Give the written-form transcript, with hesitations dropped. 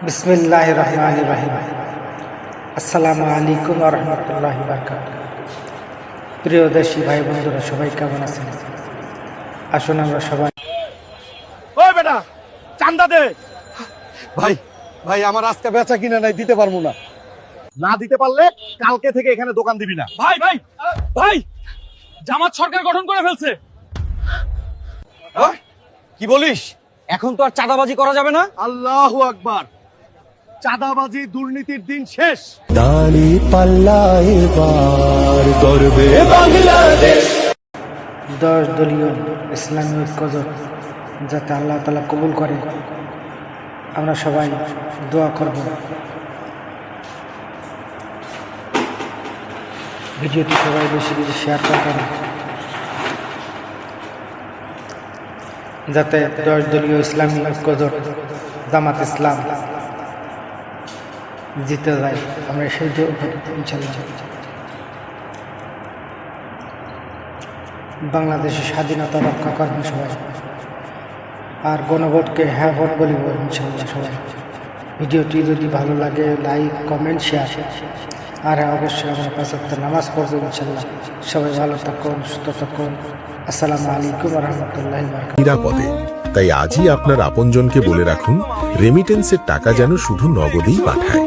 বিসমিল্লাহির রহমানির রহিম। আসসালামু আলাইকুম ওয়া রাহমাতুল্লাহি ওয়া বারাকাতুহু। প্রিয় দেশি ভাই বন্ধুরা, সবাই কেমন আছেন? আসুন আমরা সবাই ওই বেটা চান্দা দে। ভাই ভাই আমার আজকে বেচা কিনা নাই, দিতে পারবো না। না দিতে পারলে কালকে থেকে এখানে দোকান দিবি না। ভাই ভাই ভাই, জামাত সরকার গঠন করে ফেলছে। কি বলিস? এখন তো আর চাঁদাবাজি করা যাবে না। আল্লাহু আকবার। চাঁদাবাজি দুর্নীতির দিন শেষ। দাড়ি পাল্লা এবার করবে বাংলাদেশ। 10 দলীয় ইসলামী ঐক্যজোট যাতে আল্লাহ তাআলা কবুল করে, আমরা সবাই দোয়া করব। ভিডিওটি সবাই বেশি বেশি শেয়ার করবেন যাতে 10 দলীয় ইসলামী ঐক্যজোট জামাত ইসলাম জিতে যায়। আমরা সেই যে ইনশাআল্লাহ বাংলাদেশের স্বাধীনতা রক্ষা করবেন সবাই, আর গণভোটকে হ্যাঁ ভোট বলিব ইনশাআল্লাহ সবাই। ভিডিওটি যদি ভালো লাগে লাইক কমেন্ট শেয়ার, আর অবশ্যই আমরা 5 ওয়াক্ত নামাজ পড়ব ইনশাআল্লাহ। সবাই ভালো থাকুন, সুস্থ থাকুন। আসসালামু আলাইকুম ওয়া রাহমাতুল্লাহি ওয়া বারাকাতুহু। নিরাপদে। তাই আজই আপনার আপনজনকে বলে রাখুন, রেমিটেন্সের টাকা যেন শুধু নগদেই পাঠায়।